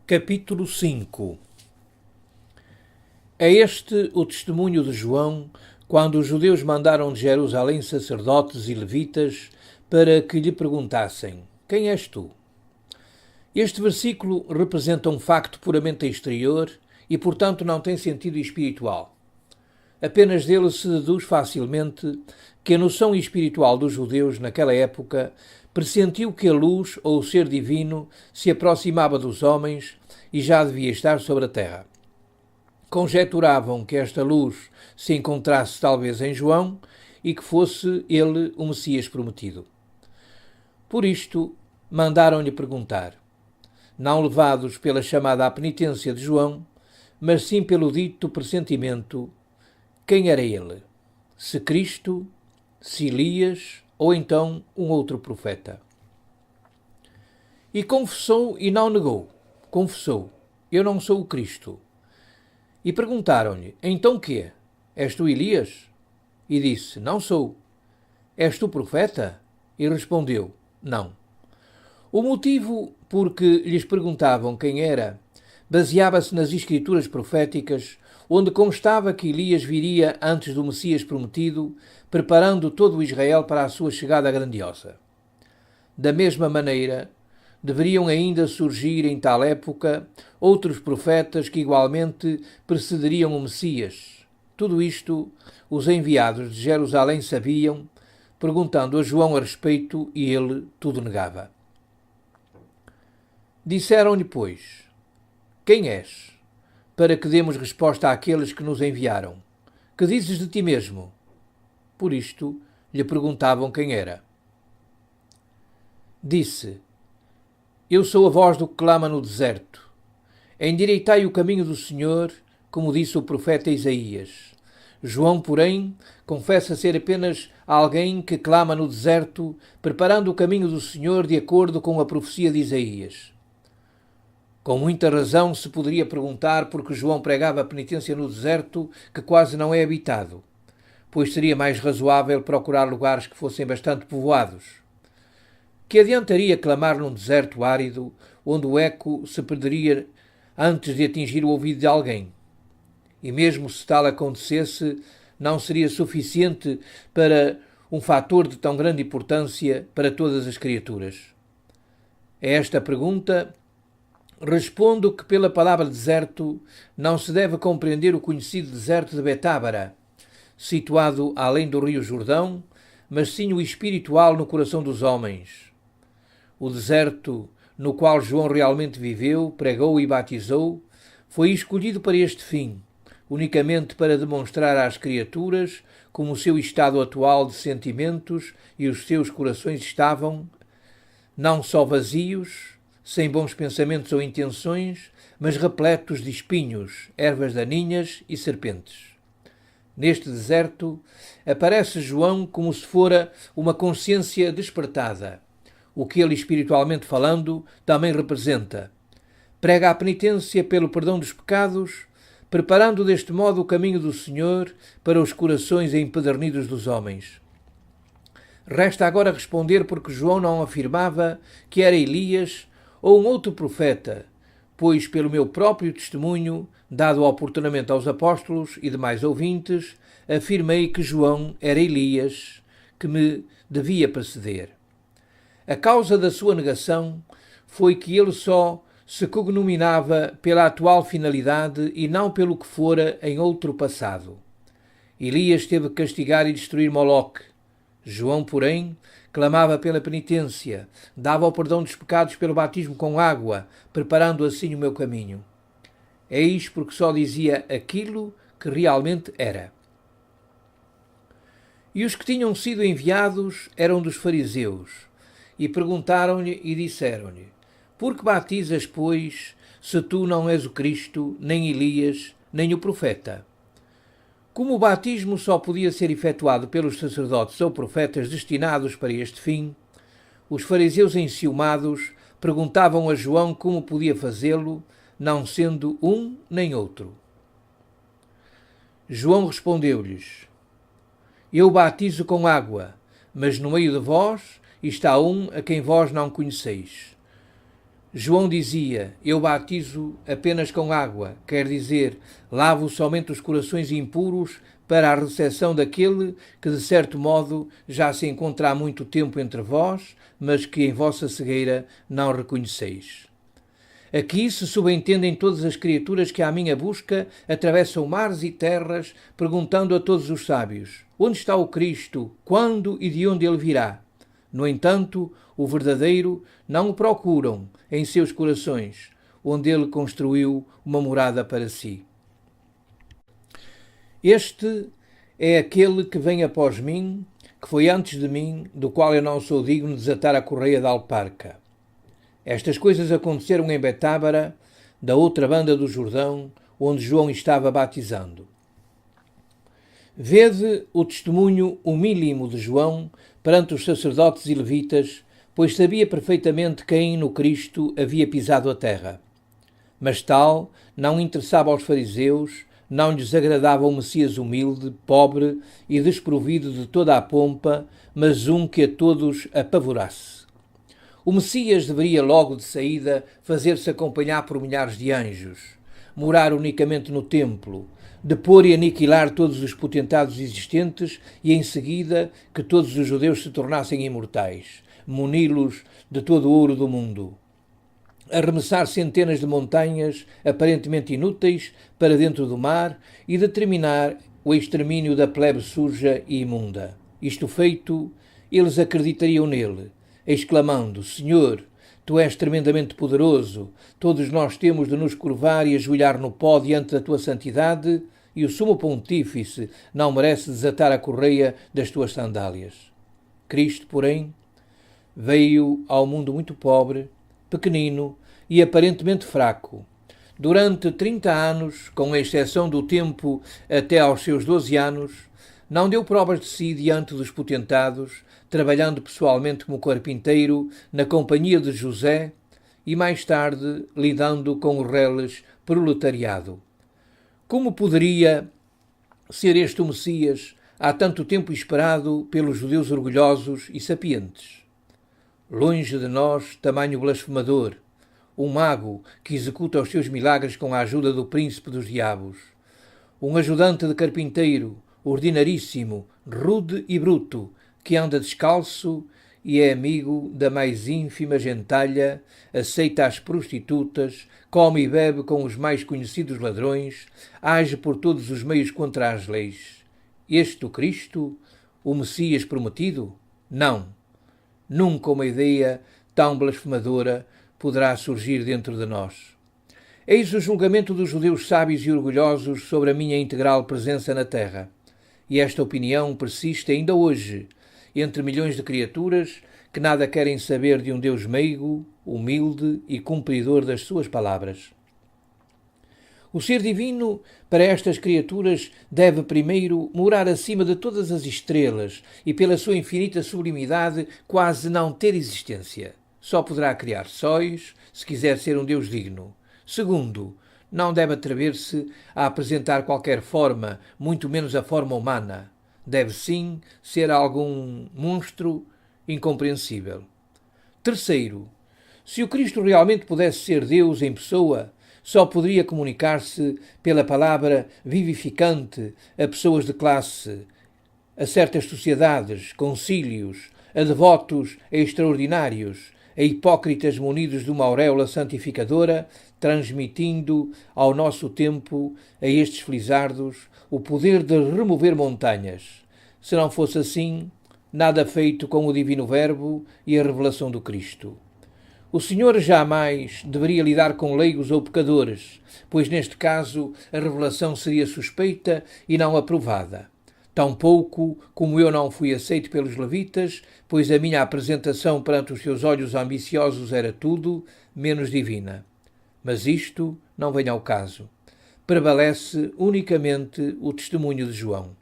Capítulo 5. É este o testemunho de João quando os judeus mandaram de Jerusalém sacerdotes e levitas para que lhe perguntassem: Quem és tu? Este versículo representa um facto puramente exterior e, portanto, não tem sentido espiritual. Apenas dele se deduz facilmente que a noção espiritual dos judeus naquela época pressentiu que a luz ou o ser divino se aproximava dos homens e já devia estar sobre a terra. Conjeturavam que esta luz se encontrasse talvez em João e que fosse ele o Messias prometido. Por isto, mandaram-lhe perguntar, não levados pela chamada à penitência de João, mas sim pelo dito pressentimento, quem era ele? Se Cristo, se Elias ou então um outro profeta. E confessou e não negou. Confessou, eu não sou o Cristo. E perguntaram-lhe, então quê? És tu Elias? E disse, não sou. És tu profeta? E respondeu, não. O motivo por que lhes perguntavam quem era baseava-se nas escrituras proféticas, onde constava que Elias viria antes do Messias prometido, preparando todo o Israel para a sua chegada grandiosa. Da mesma maneira, deveriam ainda surgir em tal época outros profetas que igualmente precederiam o Messias. Tudo isto os enviados de Jerusalém sabiam, perguntando a João a respeito, e ele tudo negava. Disseram-lhe, pois, quem és? Para que demos resposta àqueles que nos enviaram. Que dizes de ti mesmo? Por isto lhe perguntavam quem era. Disse, eu sou a voz do que clama no deserto. Endireitai o caminho do Senhor, como disse o profeta Isaías. João, porém, confessa ser apenas alguém que clama no deserto, preparando o caminho do Senhor de acordo com a profecia de Isaías. Com muita razão se poderia perguntar por que João pregava a penitência no deserto, que quase não é habitado, pois seria mais razoável procurar lugares que fossem bastante povoados. Que adiantaria clamar num deserto árido, onde o eco se perderia antes de atingir o ouvido de alguém? E mesmo se tal acontecesse, não seria suficiente para um fator de tão grande importância para todas as criaturas? A esta pergunta, respondo que pela palavra deserto não se deve compreender o conhecido deserto de Betábara, situado além do rio Jordão, mas sim o espiritual no coração dos homens. O deserto no qual João realmente viveu, pregou e batizou, foi escolhido para este fim, unicamente para demonstrar às criaturas como o seu estado atual de sentimentos e os seus corações estavam, não só vazios, sem bons pensamentos ou intenções, mas repletos de espinhos, ervas daninhas e serpentes. Neste deserto, aparece João como se fora uma consciência despertada, o que ele, espiritualmente falando, também representa. Prega a penitência pelo perdão dos pecados, preparando deste modo o caminho do Senhor para os corações empedernidos dos homens. Resta agora responder porque João não afirmava que era Elias ou um outro profeta, pois, pelo meu próprio testemunho, dado oportunamente aos apóstolos e demais ouvintes, afirmei que João era Elias, que me devia preceder. A causa da sua negação foi que ele só se cognominava pela atual finalidade e não pelo que fora em outro passado. Elias teve que castigar e destruir Moloque. João, porém, clamava pela penitência, dava o perdão dos pecados pelo batismo com água, preparando assim o meu caminho. Eis porque só dizia aquilo que realmente era. E os que tinham sido enviados eram dos fariseus, e perguntaram-lhe e disseram-lhe, por que batizas, pois, se tu não és o Cristo, nem Elias, nem o profeta? Como o batismo só podia ser efetuado pelos sacerdotes ou profetas destinados para este fim, os fariseus enciumados perguntavam a João como podia fazê-lo, não sendo um nem outro. João respondeu-lhes, eu batizo com água, mas no meio de vós está um a quem vós não conheceis. João dizia: eu batizo apenas com água, quer dizer, lavo somente os corações impuros para a recepção daquele que, de certo modo, já se encontra há muito tempo entre vós, mas que em vossa cegueira não reconheceis. Aqui se subentendem todas as criaturas que à minha busca atravessam mares e terras, perguntando a todos os sábios: onde está o Cristo? Quando e de onde ele virá? No entanto, o verdadeiro não o procuram em seus corações, onde ele construiu uma morada para si. Este é aquele que vem após mim, que foi antes de mim, do qual eu não sou digno de desatar a correia da alparca. Estas coisas aconteceram em Betábara, da outra banda do Jordão, onde João estava batizando. Vede o testemunho humílimo de João perante os sacerdotes e levitas, pois sabia perfeitamente quem no Cristo havia pisado a terra. Mas tal não interessava aos fariseus, não lhes agradava o Messias humilde, pobre e desprovido de toda a pompa, mas um que a todos apavorasse. O Messias deveria logo de saída fazer-se acompanhar por milhares de anjos, morar unicamente no templo, depor e aniquilar todos os potentados existentes e, em seguida, que todos os judeus se tornassem imortais, muni-los de todo o ouro do mundo. Arremessar centenas de montanhas aparentemente inúteis para dentro do mar e determinar o extermínio da plebe suja e imunda. Isto feito, eles acreditariam nele, exclamando: Senhor, Tu és tremendamente poderoso, todos nós temos de nos curvar e ajoelhar no pó diante da Tua santidade, e o sumo pontífice não merece desatar a correia das Tuas sandálias. Cristo, porém, veio ao mundo muito pobre, pequenino e aparentemente fraco. Durante 30 anos, com exceção do tempo até aos seus 12 anos, não deu provas de si diante dos potentados, trabalhando pessoalmente como carpinteiro na companhia de José e mais tarde lidando com o reles proletariado. Como poderia ser este o Messias, há tanto tempo esperado pelos judeus orgulhosos e sapientes? Longe de nós, tamanho blasfemador, um mago que executa os seus milagres com a ajuda do príncipe dos diabos, um ajudante de carpinteiro, ordinaríssimo, rude e bruto, que anda descalço e é amigo da mais ínfima gentalha, aceita as prostitutas, come e bebe com os mais conhecidos ladrões, age por todos os meios contra as leis. Este o Cristo, o Messias prometido? Não. Nunca uma ideia tão blasfemadora poderá surgir dentro de nós. Eis o julgamento dos judeus sábios e orgulhosos sobre a minha integral presença na terra. E esta opinião persiste ainda hoje, entre milhões de criaturas que nada querem saber de um Deus meigo, humilde e cumpridor das suas palavras. O ser divino, para estas criaturas, deve primeiro morar acima de todas as estrelas e, pela sua infinita sublimidade, quase não ter existência. Só poderá criar sóis, se quiser ser um Deus digno. Segundo, não deve atrever-se a apresentar qualquer forma, muito menos a forma humana. Deve, sim, ser algum monstro incompreensível. Terceiro, se o Cristo realmente pudesse ser Deus em pessoa, só poderia comunicar-se pela palavra vivificante a pessoas de classe, a certas sociedades, concílios, a devotos extraordinários, a hipócritas munidos de uma auréola santificadora, transmitindo ao nosso tempo, a estes felizardos, o poder de remover montanhas. Se não fosse assim, nada feito com o Divino Verbo e a revelação do Cristo. O Senhor jamais deveria lidar com leigos ou pecadores, pois neste caso a revelação seria suspeita e não aprovada. Tampouco como eu não fui aceito pelos levitas, pois a minha apresentação perante os seus olhos ambiciosos era tudo menos divina. Mas isto não vem ao caso. Prevalece unicamente o testemunho de João.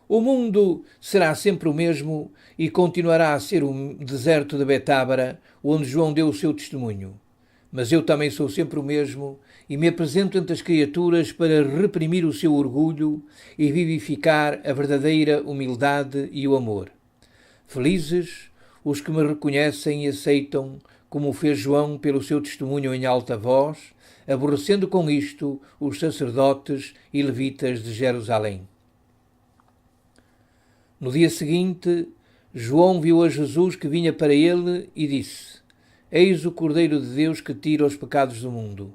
O mundo será sempre o mesmo e continuará a ser o deserto de Betábara, onde João deu o seu testemunho. Mas eu também sou sempre o mesmo e me apresento ante as criaturas para reprimir o seu orgulho e vivificar a verdadeira humildade e o amor. Felizes os que me reconhecem e aceitam como o fez João pelo seu testemunho em alta voz, aborrecendo com isto os sacerdotes e levitas de Jerusalém. No dia seguinte, João viu a Jesus que vinha para ele e disse: Eis o Cordeiro de Deus que tira os pecados do mundo.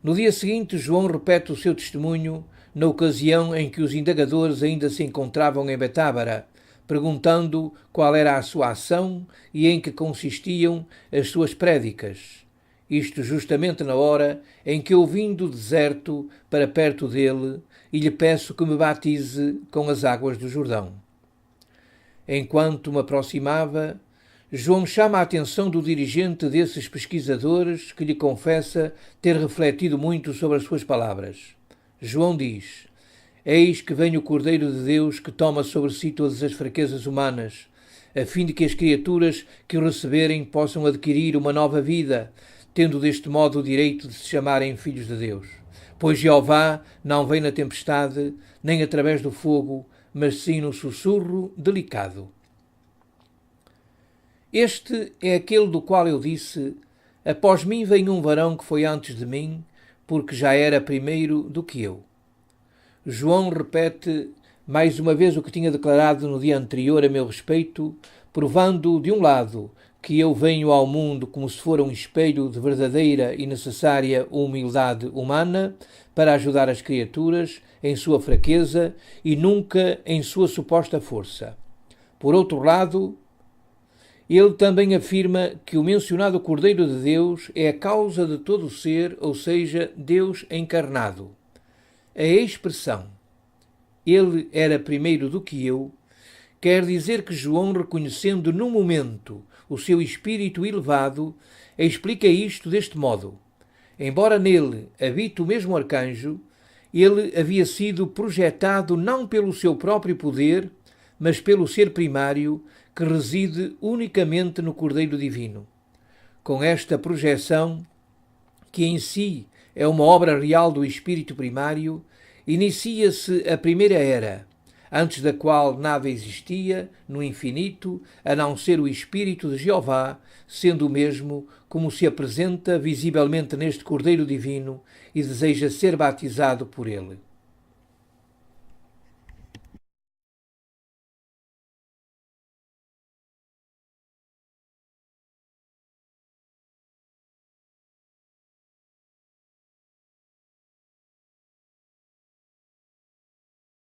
No dia seguinte, João repete o seu testemunho na ocasião em que os indagadores ainda se encontravam em Betábara, perguntando qual era a sua ação e em que consistiam as suas prédicas. Isto justamente na hora em que eu vim do deserto para perto dele e lhe peço que me batize com as águas do Jordão. Enquanto me aproximava, João chama a atenção do dirigente desses pesquisadores que lhe confessa ter refletido muito sobre as suas palavras. João diz: Eis que vem o Cordeiro de Deus que toma sobre si todas as fraquezas humanas, a fim de que as criaturas que o receberem possam adquirir uma nova vida, tendo deste modo o direito de se chamarem filhos de Deus. Pois Jeová não vem na tempestade, nem através do fogo, mas sim no sussurro delicado. Este é aquele do qual eu disse: Após mim vem um varão que foi antes de mim, porque já era primeiro do que eu. João repete mais uma vez o que tinha declarado no dia anterior a meu respeito, provando, de um lado, que eu venho ao mundo como se fora um espelho de verdadeira e necessária humildade humana para ajudar as criaturas em sua fraqueza e nunca em sua suposta força. Por outro lado, ele também afirma que o mencionado Cordeiro de Deus é a causa de todo o ser, ou seja, Deus encarnado. A expressão "ele era primeiro do que eu" quer dizer que João, reconhecendo no momento o seu espírito elevado, explica isto deste modo: embora nele habite o mesmo arcanjo, ele havia sido projetado não pelo seu próprio poder, mas pelo ser primário que reside unicamente no Cordeiro Divino. Com esta projeção, que em si é uma obra real do Espírito primário, inicia-se a primeira era, antes da qual nada existia no infinito, a não ser o Espírito de Jeová, sendo o mesmo como se apresenta visivelmente neste Cordeiro Divino e deseja ser batizado por ele.